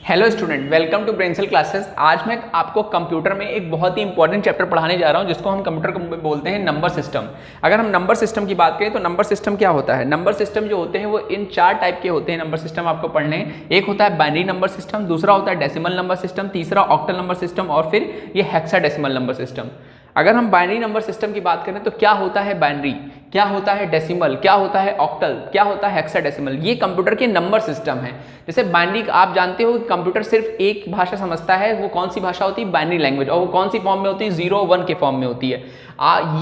Hello student, welcome to Braincell classes. आज मैं आपको कंप्यूटर में एक बहुत ही इंपॉर्टेंट चैप्टर पढ़ाने जा रहा हूं जिसको हम कंप्यूटर में बोलते हैं नंबर सिस्टम। अगर हम नंबर सिस्टम की बात करें तो नंबर सिस्टम क्या होता है? नंबर सिस्टम जो होते हैं वो इन चार टाइप के होते हैं। नंबर सिस्टम आपको पढ़ने हैं। एक होता है बाइनरी नंबर सिस्टम, दूसरा होता है डेसिमल नंबर सिस्टम, तीसरा ऑक्टल नंबर सिस्टम और फिर ये हेक्साडेसिमल नंबर सिस्टम। अगर हम बाइनरी नंबर सिस्टम की बात करें तो क्या होता है बाइनरी, क्या होता है डेसिमल, क्या होता है ऑक्टल, क्या होता है हेक्साडेसिमल, ये कंप्यूटर के नंबर सिस्टम है। जैसे बाइनरी आप जानते हो कि कंप्यूटर सिर्फ एक भाषा समझता है, वो कौन सी भाषा होती है? Binary language. और वो कौन सी फॉर्म में होती है? 0 1 के फॉर्म में होती है।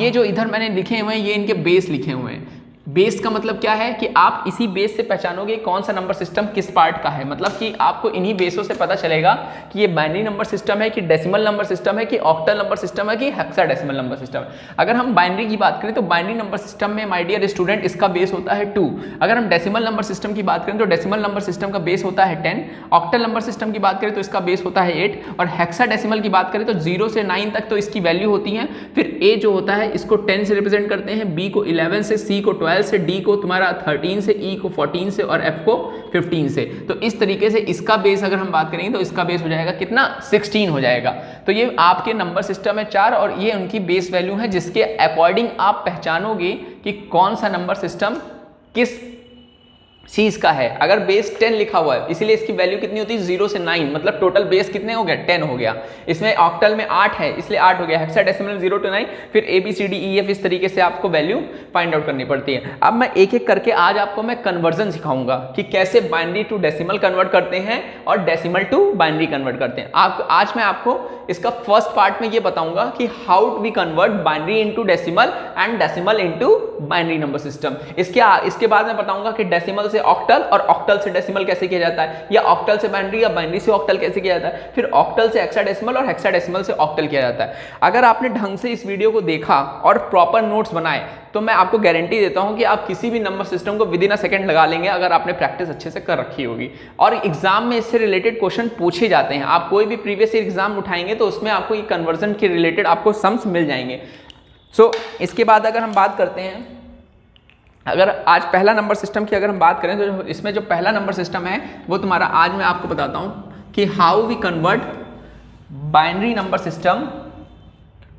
ये जो इधर मैंने लिखे हुए हैं ये इनके बेस लिखे हुए हैं। बेस का मतलब क्या है कि आप इसी बेस से पहचानोगे कौन सा नंबर सिस्टम किस पार्ट का है। मतलब कि आपको इन्हीं बेसों से पता चलेगा कि ये बाइनरी नंबर सिस्टम है कि डेसिमल नंबर सिस्टम है कि ऑक्टल नंबर सिस्टम है कि हेक्साडेसिमल नंबर सिस्टम है। अगर हम बाइनरी की बात करें तो बाइनरी नंबर सिस्टम में माय डियर स्टूडेंट इसका बेस होता है 2। अगर हम डेसिमल नंबर सिस्टम की बात करें तो डेसिमल नंबर सिस्टम का बेस होता है 10। ऑक्टल नंबर सिस्टम की बात करें तो इसका बेस होता है 8। और हेक्साडेसिमल की बात करें तो 0 से 9 तक तो इसकी वैल्यू होती है। फिर ए जो होता है इसको 10 से रिप्रेजेंट करते हैं, बी को 11 से, सी को 12 से, डी को 13 से, ई को 14 से और एफ को 15 से। तो इस तरीके से इसका बेस अगर हम बात करेंगे तो इसका बेस हो जाएगा कितना? 16 हो जाएगा। तो ये आपके नंबर सिस्टम है 4 और ये उनकी बेस वैल्यू है जिसके अकॉर्डिंग आप पहचानोगे कि कौन सा नंबर सिस्टम किस चीज का है। अगर बेस 10 लिखा हुआ है इसीलिए इसकी वैल्यू कितनी होती है? 0 से 9, मतलब टोटल बेस कितने हो गया? 10 हो गया। इसमें ऑक्टल में 8 है इसलिए 8 हो गया। हेक्साडेसिमल 0 to 9, फिर A B C D E F, इस तरीके से आपको वैल्यू फाइंड आउट करनी पड़ती है। अब मैं एक एक करके आज आपको मैं कन्वर्जन सिखाऊंगा कि कैसे बाइनरी टू डेसिमल कन्वर्ट करते हैं और डेसिमल टू बाइनरी कन्वर्ट करते हैं। आज मैं आपको इसका फर्स्ट पार्ट में ये बताऊंगा कि how we convert binary into decimal and decimal into binary number system. इसके बाद मैं बताऊंगा कि डेसिमल से ऑक्टल और ऑक्टल से डेसिमल कैसे किया जाता है, या ऑक्टल से बाइनरी या बाइनरी से ऑक्टल कैसे किया जाता है, फिर ऑक्टल से हेक्साडेसिमल और हेक्साडेसिमल से ऑक्टल किया जाता है। अगर आपने ढंग से इस वीडियो को देखा और प्रॉपर नोट्स बनाए तो मैं आपको गारंटी देता हूं कि आप किसी भी नंबर सिस्टम को विदिन अ सेकंड लगा लेंगे अगर आपने प्रैक्टिस अच्छे से कर रखी होगी। और एग्जाम में इससे रिलेटेड क्वेश्चन पूछे जाते हैं। आप कोई भी प्रीवियस ईयर एग्जाम उठाएंगे तो उसमें आपको ये कन्वर्जन के रिलेटेड आपको सम्स मिल जाएंगे। इसके बाद अगर हम बात करते हैं, अगर आज पहला नंबर सिस्टम की अगर हम बात करें तो इसमें जो पहला नंबर सिस्टम है वो तुम्हारा आज मैं आपको बताता हूं कि how we convert binary number system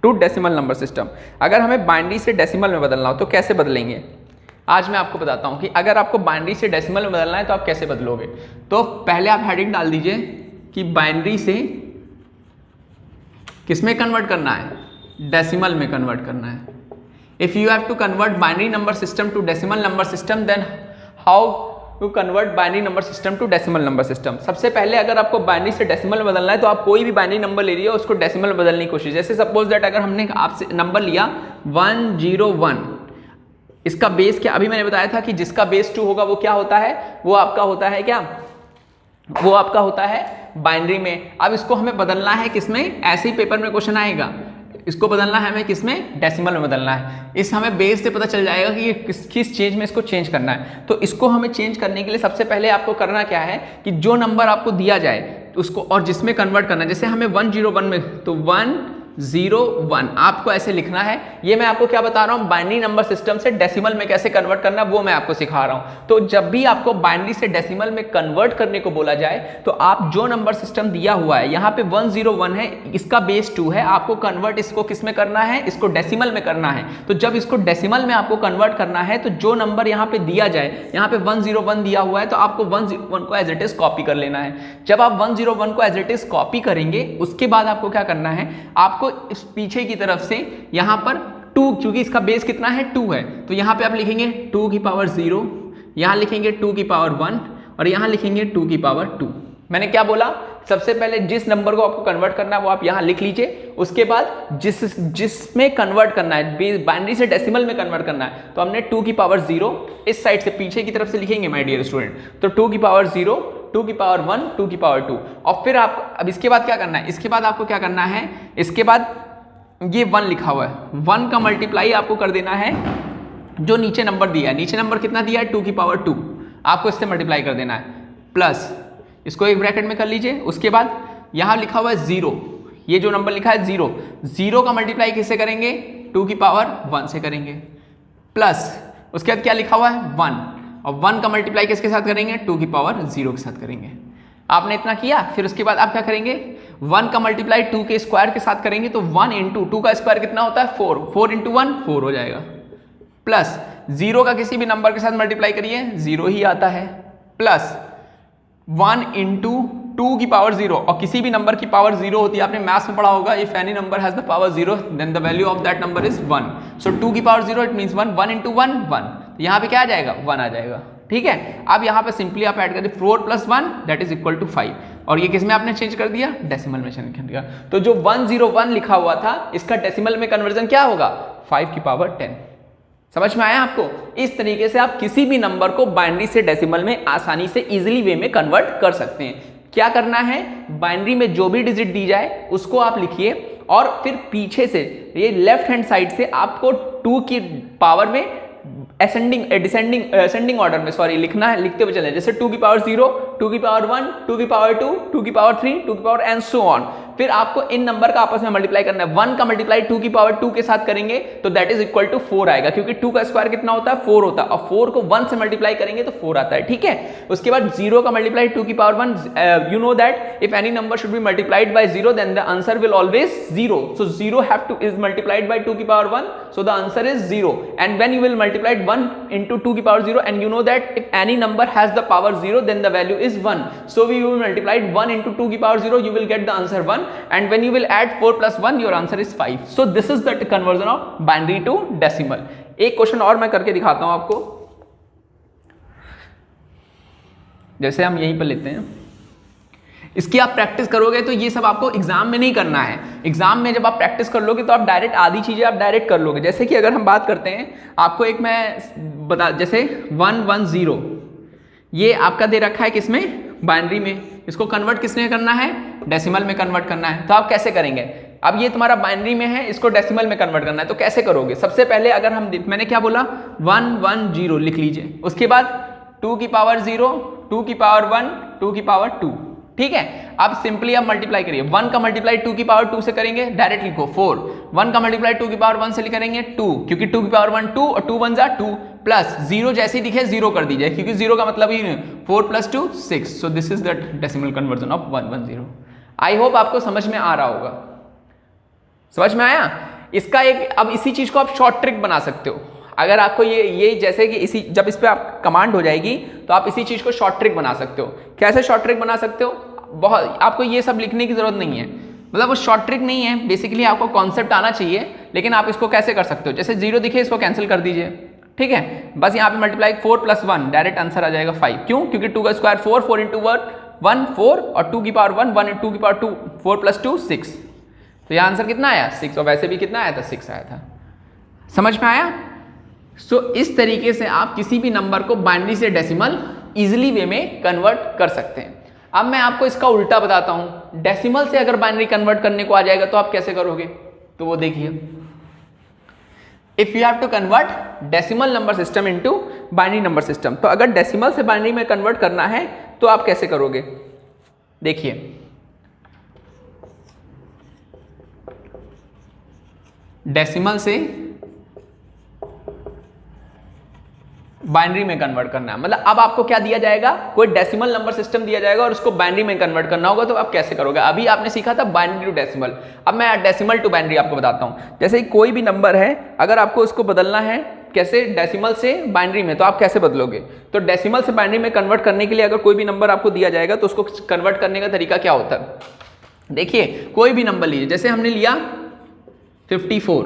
to decimal number system. अगर हमें बाइनरी से डेसिमल में बदलना हो तो कैसे बदलेंगे, आज मैं आपको बताता हूं कि अगर आपको बाइनरी से डेसिमल में बदलना है तो आप कैसे बदलोगे। तो पहले आप हेडिंग डाल दीजिए कि बाइनरी से किसमें कन्वर्ट करना है? डेसिमल में कन्वर्ट करना है। If you have to convert binary number system to decimal number system, then how to convert binary number system to decimal number system? सबसे पहले अगर आपको बाइनरी से डेसिमल में बदलना है तो आप कोई भी बाइनरी नंबर ले लिया उसको डेसिमल में बदलने की कोशिश। जैसे सपोज दैट अगर हमने आपसे नंबर लिया 101, इसका बेस क्या? अभी मैंने बताया था कि जिसका बेस 2 होगा वो क्या होता है? वो आपका होता है क्या? वो आपका होता है बाइनरी में। अब इसको हमें बदलना है किसमें? ऐसे ही पेपर में क्वेश्चन आएगा, इसको बदलना है हमें किसमें? डेसिमल में बदलना है। इस हमें बेस से पता चल जाएगा कि किस चीज में इसको चेंज करना है। तो इसको हमें चेंज करने के लिए सबसे पहले आपको करना क्या है कि जो नंबर आपको दिया जाए उसको और जिसमें कन्वर्ट करना है, जैसे हमें 101 में तो 101 आपको ऐसे लिखना है। ये मैं आपको क्या बता रहा हूँ, बाइनरी नंबर सिस्टम से डेसिमल में कैसे कन्वर्ट करना है वो मैं आपको सिखा रहा हूँ। तो जब भी आपको बाइनरी से डेसिमल में कन्वर्ट करने को बोला जाए तो आप जो नंबर सिस्टम दिया हुआ है, यहाँ पे 101 है, इसका बेस 2 है, आपको कन्वर्ट इसको किस में करना है? इसको डेसिमल में करना है। तो जब इसको डेसिमल में आपको कन्वर्ट करना है तो जो नंबर यहाँ पे दिया जाए, यहाँ पे 101 दिया हुआ है तो आपको 101 को एज इट इज कॉपी कर लेना है। जब आप 101 को एज इट इज कॉपी करेंगे उसके बाद आपको क्या करना है, आपको इस पीछे की तरफ से यहां पर 2, क्योंकि इसका बेस कितना है? 2 है, तो यहां पे आप लिखेंगे 2 की पावर 0, यहां लिखेंगे 2 की पावर 1 और यहां लिखेंगे 2 की पावर 2। मैंने क्या बोला? सबसे पहले जिस नंबर को आपको कन्वर्ट करना है वो आप यहां लिख लीजिए। उसके बाद जिसमें कन्वर्ट करना है, बाइनरी से डेसिमल में कन्वर्ट करना है, तो हमने 2 की पावर 0 इस साइड से पीछे की तरफ से लिखेंगे माय डियर स्टूडेंट। तो 2 की पावर 0, 2 की पावर 1, 2 की पावर 2। और फिर आप अब इसके बाद क्या करना है? इसके बाद आपको क्या करना है? इसके बाद ये 1 लिखा हुआ है, 1 का मल्टीप्लाई आपको कर देना है जो नीचे नंबर दिया है। नीचे नंबर कितना दिया है? 2 की पावर 2, आपको इससे मल्टीप्लाई कर देना है, प्लस इसको एक ब्रैकेट में कर लीजिए। उसके बाद यहाँ लिखा हुआ है 0, ये जो नंबर लिखा है 0 का मल्टीप्लाई किससे करेंगे? 2 की पावर 1 से करेंगे, प्लस उसके बाद क्या लिखा हुआ है? 1, और 1 का मल्टीप्लाई किसके साथ करेंगे? 2 की पावर 0 के साथ करेंगे। आपने इतना किया, फिर उसके बाद आप क्या करेंगे, 1 का मल्टीप्लाई 2 के स्क्वायर के साथ करेंगे तो 1 इंटू 2 का स्क्वायर कितना होता है 4, 4 इंटू 1 4 हो जाएगा, प्लस 0 का किसी भी नंबर के साथ मल्टीप्लाई करिए 0 ही आता है, प्लस 1 इंटू 2 की पावर 0, और किसी भी नंबर की पावर 0 होती है, आपने मैथ्स में पढ़ा होगा, if any number has the power 0 then the value of that number is 1, so 2 की पावर 0 इट मींस 1, 1 इंटू 1 1, यहाँ पे क्या आ जाएगा 1 आ जाएगा, ठीक है। अब यहाँ पे सिंपली आप ऐड करिए 4 plus 1 that is equal to 5, और ये किस में आपने चेंज कर दिया, डेसिमल में चेंज कर दिया, तो जो 101 लिखा हुआ था इसका डेसिमल में कन्वर्जन क्या होगा 5 की पावर 10। समझ में आया आपको? इस तरीके से आप किसी भी नंबर को बाइनरी से डेसिमल में आसानी से इजीली वे में कन्वर्ट कर सकते हैं। क्या करना है, बाइनरी में जो भी डिजिट दी जाए उसको आप लिखिए, और फिर पीछे से ये लेफ्ट हैंड साइड से आपको 2 की पावर में असेंडिंग ऑर्डर में लिखना है, लिखते हुए चले, जैसे 2 की पावर 0, 2 की पावर 1, 2 की पावर 2, 2 की पावर 3, 2 की पावर एंड सो ऑन। फिर आपको इन नंबर का आपस में मल्टीप्लाई करना है, 1 का मल्टीप्लाई 2 की पावर 2 के साथ करेंगे तो दैट इज इक्वल टू 4 आएगा, क्योंकि 2 का स्क्वायर कितना होता है 4 होता है, और 4 को 1 से मल्टीप्लाई करेंगे तो 4 आता है, ठीक है। उसके बाद 0 का मल्टीप्लाई 2 की power 1, you know that if any number should be multiplied by 0 then the answer will always 0, so 0 have to is multiplied by 2 की power 1, so the answer is 0, and when you will multiply 1 into 2 की power 0, and you know that if any number has the power 0 then the value is 1, so we will multiply 1 into 2 की power 0, you will get the answer 1, and when you will add 4 plus 1 your answer is 5. So this is the conversion of binary to decimal. एक question और मैं करके दिखाता हूं आपको, जैसे हम यहीं पर लेते हैं, इसकी आप प्रैक्टिस करोगे तो ये सब आपको एग्जाम में नहीं करना है, एग्जाम में जब आप प्रैक्टिस कर लोगे तो आप डायरेक्ट आधी चीजें आप डायरेक्ट कर लोगे। जैसे कि अगर हम बात करते हैं, आपको एक मैं बता, जैसे 110 ये आपका दे रखा है किसमें, बाइनरी में, इसको कन्वर्ट किसमें करना है, डेसिमल में कन्वर्ट करना है। तो आप कैसे करेंगे, अब ये तुम्हारा बाइनरी में है, इसको डेसिमल में कन्वर्ट करना है, तो कैसे करोगे। सबसे पहले अगर हम, मैंने क्या बोला 110 लिख लीजिए, उसके बाद 2 की पावर 0, 2 की पावर 1, 2 की पावर 2, ठीक है। अब सिंपली आप मल्टीप्लाई करिए, 1 का मल्टीप्लाई 2 की पावर 2 से करेंगे, डायरेक्ट लिखो 4, 1 का मल्टीप्लाई 2 की पावर 1 से करेंगे 2, क्योंकि 2 की पावर 1 2 और 2 1 जा 2, प्लस 0 जैसे ही दिखे 0 कर दीजिए, क्योंकि 0 का मतलब ही 4 plus 2 6, so this is the decimal conversion of 110। I hope आपको समझ में आ रहा होगा, समझ में आया। इसका एक, अब इसी चीज को आप शॉर्ट ट्रिक बना सकते हो, अगर आपको ये जैसे कि इसी, जब इस पे आप कमांड हो जाएगी तो आप इसी चीज को शॉर्ट ट्रिक बना सकते हो। कैसे शॉर्ट ट्रिक बना सकते हो, बहुत, आपको ये सब लिखने की जरूरत नहीं है, मतलब वो शॉर्ट ट्रिक नहीं है, बेसिकली आपको कॉन्सेप्ट आना चाहिए, लेकिन आप इसको कैसे कर सकते हो, जैसे 0 दिखे इसको कैंसिल कर दीजिए, ठीक है। बस यहाँ पे मल्टीप्लाई 4 प्लस 1, डायरेक्ट आंसर आ जाएगा 5, क्यों, क्योंकि 2 का स्क्वायर 4, 4 इंटू 1 4, और 2 की पावर 1, 1 इंटू 2 की पावर 2, 4 प्लस 2 6, तो यहाँ आंसर कितना आया 6, और वैसे भी कितना आया था 6 आया था। समझ में आया। सो इस तरीके से आप किसी भी नंबर को बाइनरी से डेसिमल इजिली वे में कन्वर्ट कर सकते हैं। अब मैं आपको इसका उल्टा बताता हूं, डेसिमल से अगर बाइनरी कन्वर्ट करने को आ जाएगा तो आप कैसे करोगे, तो वो देखिए, if you have to convert decimal number system into binary number system, तो अगर डेसिमल से बाइनरी में कन्वर्ट करना है तो आप कैसे करोगे, देखिए डेसिमल से बाइनरी में कन्वर्ट करना है, मतलब अब आपको क्या दिया जाएगा, कोई डेसिमल नंबर सिस्टम दिया जाएगा और उसको बाइनरी में कन्वर्ट करना होगा, तो आप कैसे करोगे। अभी आपने सीखा था बाइनरी टू डेसिमल, अब मैं डेसिमल टू बाइनरी आपको बताता हूं। जैसे कोई भी नंबर है, अगर आपको उसको बदलना है कैसे, डेसिमल से बाइनरी में, तो आप कैसे बदलोगे, तो डेसिमल से बाइनरी में कन्वर्ट करने के लिए अगर कोई भी नंबर आपको दिया जाएगा तो उसको कन्वर्ट करने का तरीका क्या होता है। देखिए कोई भी नंबर लीजिए, जैसे हमने लिया 54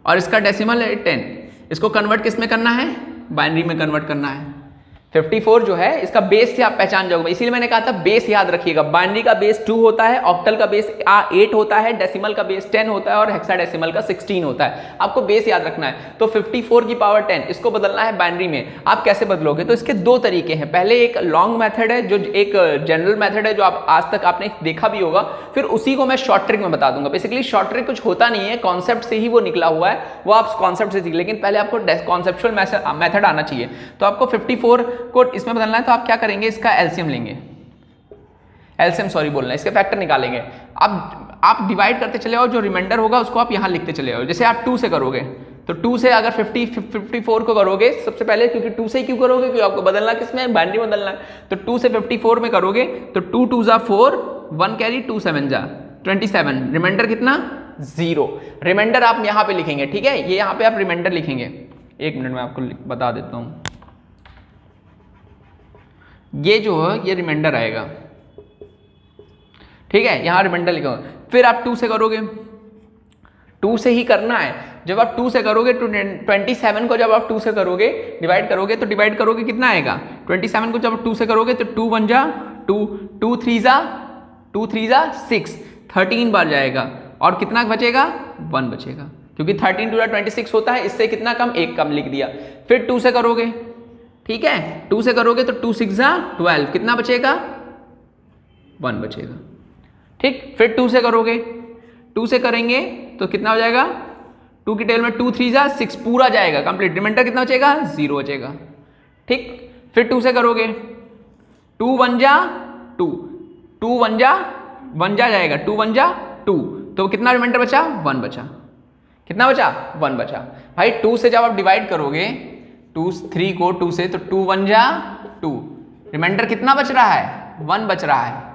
और इसका डेसिमल है 10, इसको कन्वर्ट किस में करना है, बाइनरी में कन्वर्ट करना है। 54 जो है इसका बेस से आप पहचान जाओगे, इसीलिए मैंने कहा था बेस याद रखिएगा। बाइनरी का बेस 2 होता है, ऑक्टल का बेस 8 होता है, डेसिमल का बेस 10 होता है और हेक्साडेसिमल का 16 होता है। आपको बेस याद रखना है। तो 54 की पावर 10 इसको बदलना है बाइनरी में, आप कैसे बदलोगे, तो इसके 2 तरीके हैं। पहले एक लॉन्ग मेथड है, जो एक जनरल मेथड है, जो आप आज तक आपने देखा भी होगा, फिर उसी को मैं शॉर्ट ट्रिक में बता दूंगा। बेसिकली शॉर्ट ट्रिक कुछ होता नहीं है, कॉन्सेप्ट से ही वो निकला हुआ है, वो आप कॉन्सेप्ट से सीख, लेकिन पहले आपको कॉन्सेप्चुअल मेथड आना चाहिए। तो आपको 54 को इसमें बदलना है, तो आप क्या करेंगे, इसका एलसीएम लेंगे, एलसीएम सॉरी बोलना है, इसके फैक्टर निकालेंगे। अब आप डिवाइड करते चले आओ, जो रिमाइंडर होगा उसको आप यहां लिखते चले आओ। जैसे आप 2 से करोगे तो 2 से अगर 54 को करोगे सबसे पहले, क्योंकि 2 से क्यों करोगे, क्योंकि आपको बदलना किसमें, बाइनरी में बदलना है। तो 2 से 54 में करोगे तो 2 2 जा 4, 1 कैरी, 2 7 जा 27, रिमाइंडर कितना 0। रिमाइंडर आप यहाँ पे लिखेंगे, ठीक है, ये यहाँ पे आप रिमाइंडर लिखेंगे। एक मिनट में आपको बता देता हूँ, ये जो है ये रिमाइंडर आएगा, ठीक है, यहाँ रिमाइंडर लिखो। फिर आप 2 से करोगे, 2 से ही करना है। जब आप 2 से करोगे तो 27 को जब आप 2 से करोगे डिवाइड करोगे तो डिवाइड करोगे कितना आएगा, 27 को जब आप 2 से करोगे तो 2 1 जा 2, 2 3 जा 6, 13 बार जाएगा और कितना बचेगा 1 बचेगा, क्योंकि 13 2 26 होता है, इससे कितना कम, 1 कम लिख दिया। फिर 2 से करोगे, ठीक है, 2 से करोगे तो 2 6 जा 12, कितना बचेगा 1 बचेगा, ठीक। फिर 2 से करोगे, 2 से करेंगे तो कितना हो जाएगा, 2 की टेल में 2 3 जा 6 पूरा जाएगा कंप्लीट, रिमाइंडर कितना बचेगा 0 बचेगा, ठीक। फिर 2 से करोगे 2 1 जा 2, 2 1 जा 1 जा जाएगा, 2 1 जा 2, तो कितना रिमाइंडर बचा 1 बचा, कितना बचा 1 बचा। भाई 2 से जब आप डिवाइड करोगे 2 3 को 2 से तो 2 1 जा 2, रिमाइंडर कितना बच रहा है 1 बच रहा है,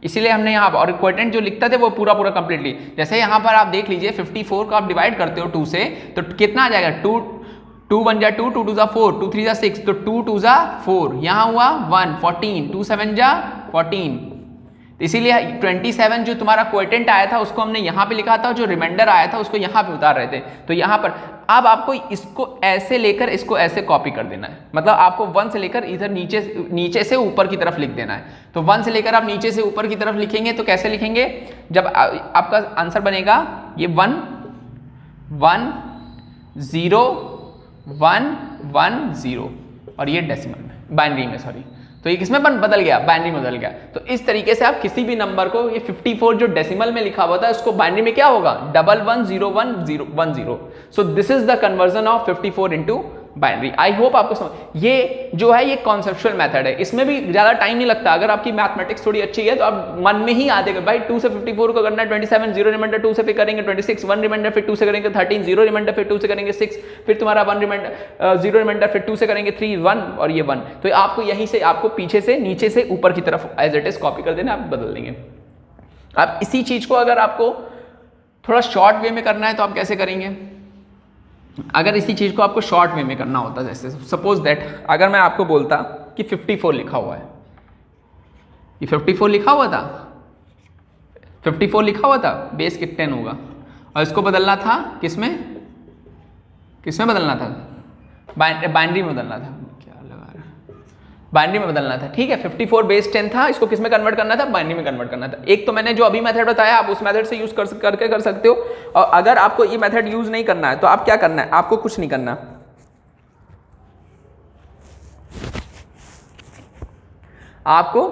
इसीलिए हमने यहाँ और क्वोटिएंट जो लिखता थे वो पूरा कंप्लीटली। जैसे यहाँ पर आप देख लीजिए 54 को आप डिवाइड करते हो 2 से तो कितना आ जाएगा, 2 1 जा 2, 2 2 जा 4, 2 3 जा 6, तो 2 2 जा 4, यहाँ हुआ 1 14, 2 7 जा 14, तो इसीलिए 27 जो तुम्हारा क्वोटिएंट आया था उसको हमने यहाँ पे लिखा था, जो रिमाइंडर आया था उसको यहाँ पे उतार रहे थे। तो यहाँ पर अब आपको इसको ऐसे लेकर इसको ऐसे कॉपी कर देना है, मतलब आपको 1 से लेकर इधर नीचे से ऊपर की तरफ लिख देना है। तो 1 से लेकर आप नीचे से ऊपर की तरफ लिखेंगे तो कैसे लिखेंगे, जब आपका आंसर बनेगा ये 1 1 0 1 1 0 और ये डेसिमल में, बाइनरी में, सॉरी, तो ये किसमें बदल गया, बाइनरी में बदल गया। तो इस तरीके से आप किसी भी नंबर को, ये 54 जो डेसिमल में लिखा हुआ था उसको बाइनरी में क्या होगा 11011010। So this is the conversion of 54 into binary. I hope आपको समझ, ये जो है ये कॉन्सेप्चुअल मेथड है, इसमें भी ज्यादा टाइम नहीं लगता। अगर आपकी मैथमेटिक्स थोड़ी अच्छी है तो आप मन में ही आ देगा, भाई 2 से 54 को करना है 27, 0 रिमाइंडर, 2 से फिर करेंगे 26, 1 रिमाइंडर, फिर 2 से करेंगे 13, 0 रिमाइंडर, फिर 2 से करेंगे 6, फिर तुम्हारा 1 रिमाइंडर 0 रिमाइंडर, फिर 2 से करेंगे 3 1 और ये 1। तो आपको यहीं से आपको पीछे से नीचे से ऊपर की तरफ एज इट इज कॉपी कर देना, आप बदल देंगे। आप इसी चीज को अगर आपको थोड़ा शॉर्ट वे में करना है तो आप कैसे करेंगे, अगर इसी चीज को आपको शॉर्ट वे में करना होता, जैसे सपोज दैट अगर मैं आपको बोलता कि 54 लिखा हुआ है, ये 54 लिखा हुआ था, 54 लिखा हुआ था, बेस किक 10 होगा और इसको बदलना था किसमें बदलना था, बाइनरी में बदलना था, क्या लगा रहा है, बाइनरी में बदलना था, ठीक है। 54 बेस 10 था, इसको किसमें कन्वर्ट करना था, बाइनरी में कन्वर्ट करना था। एक तो मैंने जो अभी मेथड बताया आप उस मेथड से यूज करके कर सकते हो, और अगर आपको ये मेथड यूज नहीं करना है तो आप क्या करना है, आपको कुछ नहीं करना, आपको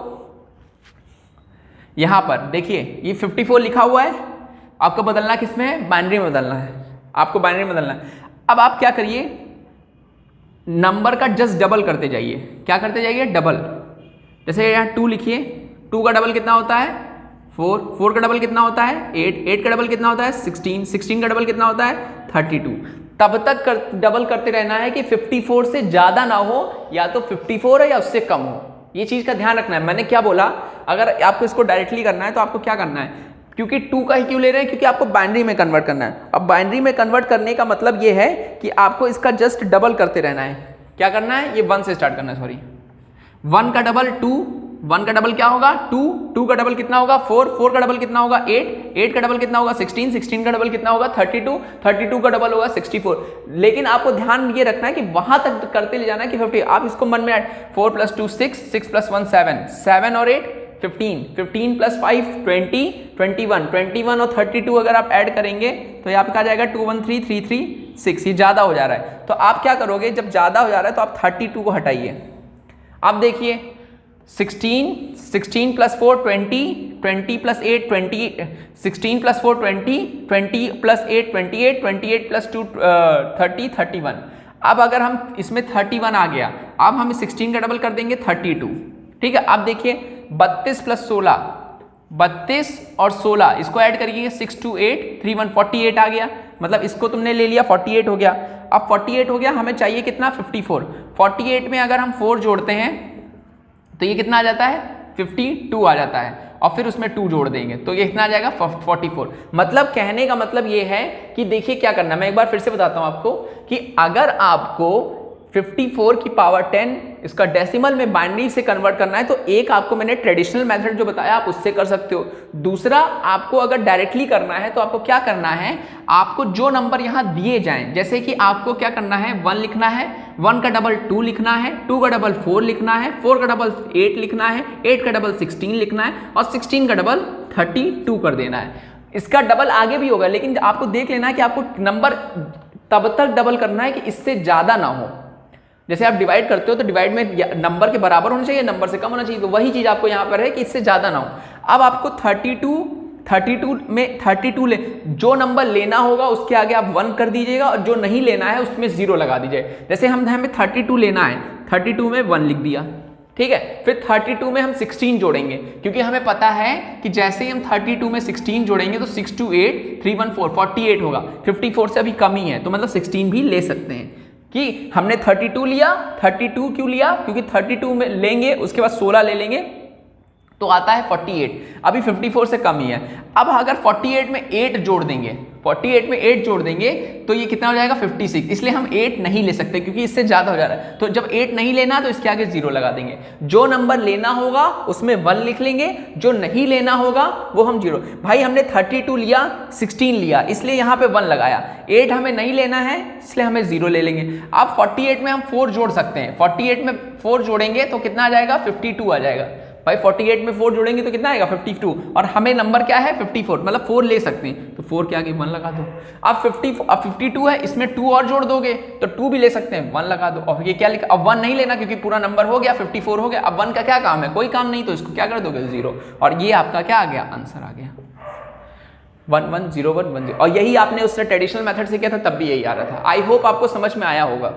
यहां पर देखिए ये 54 लिखा हुआ है, आपको बदलना किसमें, बाइनरी में बदलना है, आपको बाइनरी में बदलना है। अब आप क्या करिए, नंबर का जस्ट डबल करते जाइए, क्या करते जाइए, डबल। जैसे यहाँ 2 लिखिए, 2 का डबल कितना होता है 4, 4 का डबल कितना होता है 8, 8 का डबल कितना होता है 16, 16 का डबल कितना होता है 32। तब तक डबल करते रहना है कि 54 से ज्यादा ना हो, या तो 54 है या उससे कम हो, ये चीज का ध्यान रखना है। मैंने क्या बोला, अगर आपको इसको डायरेक्टली करना है तो आपको क्या करना है, क्योंकि 2 का ही क्यों ले रहे हैं, क्योंकि आपको बाइनरी में कन्वर्ट करना है। अब बाइनरी में कन्वर्ट करने का मतलब ये है कि आपको इसका जस्ट डबल करते रहना है। क्या करना है, ये 1 से स्टार्ट करना है, सॉरी, 1 का डबल 2, 1 का डबल क्या होगा 2, 2 का डबल कितना होगा 4, 4 का डबल कितना होगा 8, 8 का डबल कितना होगा 16, 16 का डबल कितना होगा 32, 32 का डबल होगा 64। लेकिन आपको ध्यान ये रखना है कि वहां तक करते ले जाना है कि 50। आप इसको मन में 4 + 2 6, 6 + 1 7, 7 और 8 15, 15 + 5 20, 21, 21 और 32 अगर आप ऐड करेंगे तो यहाँ पे कहा जाएगा 2 1 3 3 3 6, ये ज्यादा हो जा रहा है। तो आप क्या करोगे, जब ज्यादा हो जा रहा है तो आप 32 को हटाइए। आप देखिए 16, 16 + 4 20, 20 + 8 20, 16 + 4 20, 20 + 8 28, 28 + 2 30, 31। अब अगर हम इसमें 31 आ गया, अब हम 16 का डबल कर देंगे 32, ठीक है। अब देखिए 32 + 16, 32 और 16 इसको ऐड करिए 6 2 8 3 1 48 आ गया। मतलब इसको तुमने ले लिया 48 हो गया। अब 48 हो गया, हमें चाहिए कितना 54। 48 में अगर हम 4 जोड़ते हैं तो ये कितना आ जाता है 52 आ जाता है, और फिर उसमें 2 जोड़ देंगे तो ये कितना आ जाएगा 44। मतलब कहने का मतलब ये है कि देखिए क्या करना, मैं एक बार फिर से बताता हूं आपको कि अगर आपको 54 की पावर 10 इसका डेसिमल में बाइनरी से कन्वर्ट करना है तो एक आपको मैंने ट्रेडिशनल मेथड जो बताया आप उससे कर सकते हो। दूसरा आपको अगर डायरेक्टली करना है तो आपको क्या करना है, आपको जो नंबर यहां दिए जाएं, जैसे कि आपको क्या करना है 1 लिखना है, 1 का डबल 2 लिखना है, 2 का डबल 4 लिखना है, 4 का डबल 8 लिखना है, 8 का डबल 16 लिखना है और 16 का डबल 32 कर देना है। इसका डबल आगे भी होगा लेकिन आपको देख लेना है कि आपको नंबर तब तक डबल करना है कि इससे ज्यादा ना हो। जैसे आप डिवाइड करते हो तो डिवाइड में नंबर के बराबर होना चाहिए, नंबर से कम होना चाहिए, तो वही चीज आपको यहाँ पर है कि इससे ज्यादा ना हो। अब आपको 32 में 32 ले, जो नंबर लेना होगा उसके आगे आप 1 कर दीजिएगा और जो नहीं लेना है उसमें 0 लगा दीजिए। जैसे हमें 32 लेना है, 32 में 1 लिख दिया, ठीक है। फिर 32 में हम 16 जोड़ेंगे क्योंकि हमें पता है कि जैसे ही हम 32 में 16 जोड़ेंगे तो 6 2 8 3 1 4 48 होगा, 54 से अभी कम ही है तो मतलब 16 भी ले सकते हैं। कि हमने 32 लिया, 32 क्यों लिया, क्योंकि 32 में लेंगे उसके बाद 16 ले लेंगे तो आता है 48, अभी 54 से कम ही है। अब अगर 48 में 8 जोड़ देंगे, 48 में 8 जोड़ देंगे तो ये कितना हो जाएगा 56, इसलिए हम 8 नहीं ले सकते क्योंकि इससे ज्यादा हो जा रहा है। तो जब 8 नहीं लेना तो इसके आगे 0 लगा देंगे, जो नंबर लेना होगा उसमें 1 लिख लेंगे, जो नहीं लेना होगा वो हम 0। भाई हमने 32 लिया, 16 लिया इसलिए यहाँ पे 1 लगाया, 8 हमें नहीं लेना है इसलिए हमें 0 ले लेंगे। अब 48 में हम 4 जोड़ सकते हैं, 48 में 4 जोड़ेंगे तो कितना आ जाएगा 52 आ जाएगा। भाई 48 में 4 जोड़ेंगे तो कितना आएगा 52, और हमें नंबर क्या है 54, मतलब 4 ले सकते हैं तो 4 के आगे 1 लगा दो। अब 52 है, इसमें 2 और जोड़ दोगे तो 2 भी ले सकते हैं, 1 लगा दो। और ये क्या लिखा, अब 1 नहीं लेना क्योंकि पूरा नंबर हो गया 54 हो गया। अब 1 का क्या काम है, कोई काम नहीं, तो इसको क्या कर दोगे 0, और ये आपका क्या आ गया आंसर आ गया 1 1 0 1 1 0। और यही आपने उससे ट्रेडिशनल मेथड से किया था तब भी यही आ रहा था। आई होप आपको समझ में आया होगा।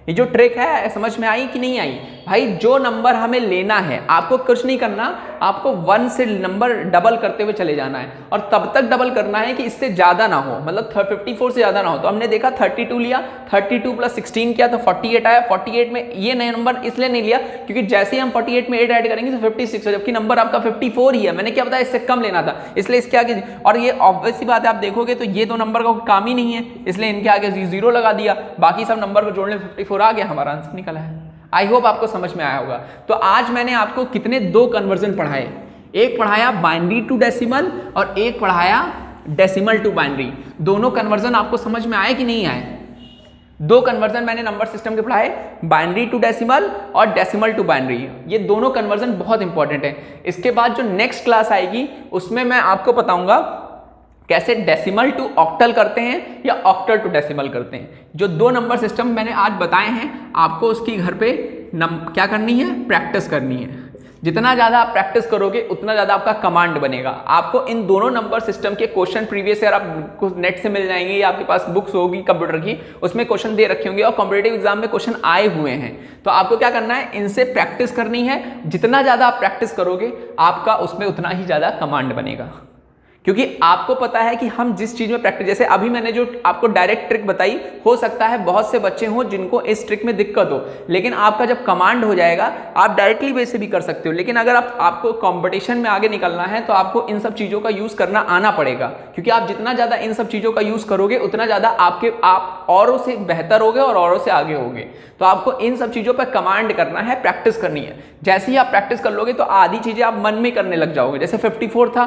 ये जो ट्रिक है समझ में आई कि नहीं आई। भाई जो नंबर हमें लेना है आपको कुछ नहीं करना, आपको 1 से नंबर डबल करते हुए चले जाना है और तब तक डबल करना है कि इससे ज्यादा ना हो, मतलब 54 से ज्यादा ना हो। तो हमने देखा 32 लिया, 32 प्लस 16 किया तो 48 आया। 48 में ये नया नंबर इसलिए नहीं लिया क्योंकि जैसे ही हम 48 में 8 ऐड करेंगे तो 56 हो, जबकि नंबर आपका 54 ही है। मैंने क्या बताया, इससे कम लेना था इसलिए इसके आगे, और ये ऑब्वियस सी बात है आप देखोगे तो ये दो नंबर का काम ही नहीं है इसलिए इनके आगे 0 लगा दिया, बाकी सब नंबर को जोड़ने 54 आ गया, हमारा आंसर निकला है। आई होप आपको समझ में आया होगा। तो आज मैंने आपको कितने 2 कन्वर्जन पढ़ाए, एक पढ़ाया बाइनरी टू डेसिमल और एक पढ़ाया डेसिमल टू बाइनरी। दोनों कन्वर्जन आपको समझ में आए कि नहीं आए? 2 कन्वर्जन मैंने नंबर सिस्टम के पढ़ाए, बाइनरी टू डेसिमल और डेसिमल टू बाइनरी। ये दोनों कन्वर्जन बहुत इंपॉर्टेंट है। इसके बाद जो नेक्स्ट क्लास आएगी उसमें मैं आपको बताऊंगा कैसे डेसिमल टू ऑक्टल करते हैं या ऑक्टल टू डेसिमल करते हैं। जो 2 नंबर सिस्टम मैंने आज बताए हैं आपको उसकी घर पे क्या करनी है, प्रैक्टिस करनी है। जितना ज़्यादा आप प्रैक्टिस करोगे उतना ज़्यादा आपका कमांड बनेगा। आपको इन दोनों नंबर सिस्टम के क्वेश्चन प्रीवियस ईयर आपको नेट से मिल जाएंगे या आपके पास बुक्स होगी कंप्यूटर की, उसमें क्वेश्चन दे रखे होंगे और कॉम्पिटिटिव एग्जाम में क्वेश्चन आए हुए हैं। तो आपको क्या करना है, इनसे प्रैक्टिस करनी है। जितना ज़्यादा आप प्रैक्टिस करोगे आपका उसमें उतना ही ज़्यादा कमांड बनेगा, क्योंकि आपको पता है कि हम जिस चीज में प्रैक्टिस, जैसे अभी मैंने जो आपको डायरेक्ट ट्रिक बताई, हो सकता है बहुत से बच्चे हों जिनको इस ट्रिक में दिक्कत हो, लेकिन आपका जब कमांड हो जाएगा आप डायरेक्टली वे से भी कर सकते हो। लेकिन अगर आपको कंपटीशन में आगे निकलना है तो आपको इन सब चीजों का यूज करना आना पड़ेगा, क्योंकि आप जितना ज्यादा इन सब चीजों का यूज करोगे उतना ज्यादा आप औरों से बेहतर होगे और औरों से आगे होगे। तो आपको इन सब चीजों पर कमांड करना है, प्रैक्टिस करनी है। जैसे ही आप प्रैक्टिस कर लोगे तो आधी चीजें आप मन में करने लग जाओगे। जैसे 54 था,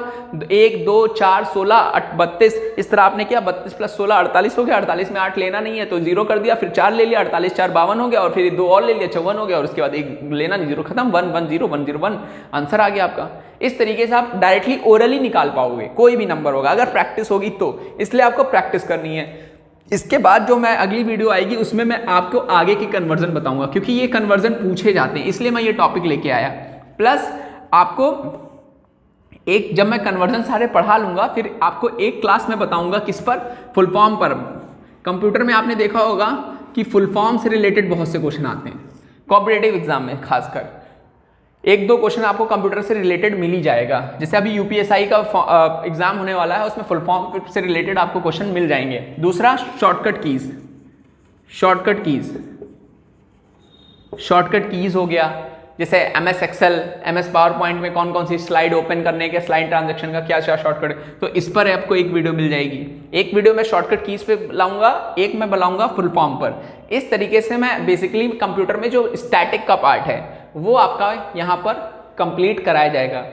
1 2 4 16 32, इस तरह आपने किया, 32 प्लस 16 48 हो गया। 48 में 8 लेना नहीं है तो 0 कर दिया, फिर 4 ले लिया, 48 4 52 हो गया, और फिर 2 और ले लिया 54 हो गया, और उसके बाद 1 लेना नहीं, 0 खत्म, 1 1 0 1 0 1 आंसर आ गया आपका। इस तरीके से आप डायरेक्टली ओरली निकाल पाओगे कोई भी नंबर होगा अगर प्रैक्टिस होगी तो। इसलिए आपको प्रैक्टिस करनी है। इसके बाद जो मैं अगली वीडियो आएगी उसमें मैं आपको आगे की कन्वर्जन बताऊंगा, क्योंकि ये कन्वर्जन पूछे जाते हैं इसलिए मैं ये टॉपिक लेके आया। प्लस आपको एक, जब मैं कन्वर्जन सारे पढ़ा लूंगा फिर आपको एक क्लास में बताऊंगा किस पर, फुल फॉर्म पर। कंप्यूटर में आपने देखा होगा कि फुल फॉर्म से रिलेटेड बहुत से क्वेश्चन आते हैं कॉम्पिटिटिव एग्जाम में खासकर। एक दो क्वेश्चन आपको कंप्यूटर से रिलेटेड मिल ही जाएगा। जैसे अभी यूपीएसआई का एग्जाम होने वाला है, उसमें फुल फॉर्म से रिलेटेड आपको क्वेश्चन मिल जाएंगे। दूसरा शॉर्टकट कीज, शॉर्टकट कीज हो गया, जैसे MS Excel, MS PowerPoint में कौन कौन सी स्लाइड ओपन करने के, स्लाइड ट्रांजैक्शन का क्या क्या शॉर्टकट, तो इस पर आपको एक वीडियो मिल जाएगी। एक वीडियो मैं शॉर्टकट कीज पे लाऊंगा, एक मैं बुलाऊंगा फुल फॉर्म पर। इस तरीके से मैं बेसिकली कंप्यूटर में जो स्टैटिक का पार्ट है वो आपका यहाँ पर कंप्लीट कराया जाएगा।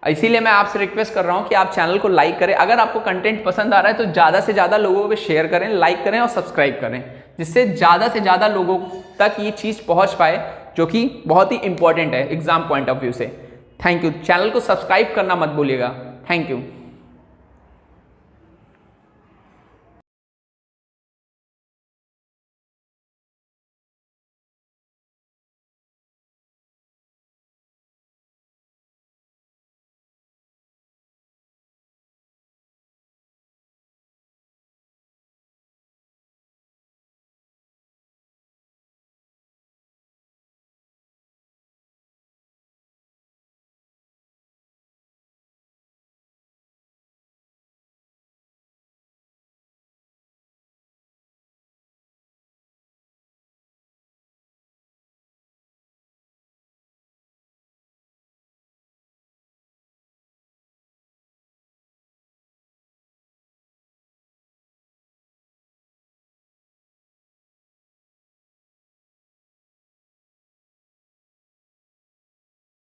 इसीलिए मैं आपसे रिक्वेस्ट कर रहा हूँ कि आप चैनल को लाइक करें। अगर आपको कंटेंट पसंद आ रहा है तो ज़्यादा से ज़्यादा लोगों को शेयर करें, लाइक करें और सब्सक्राइब करें, जिससे ज़्यादा से ज़्यादा लोगों तक ये चीज़ पहुँच पाए, जो कि बहुत ही इंपॉर्टेंट है एग्जाम पॉइंट ऑफ व्यू से। Thank you. चैनल को सब्सक्राइब करना मत भूलिएगा। Thank you.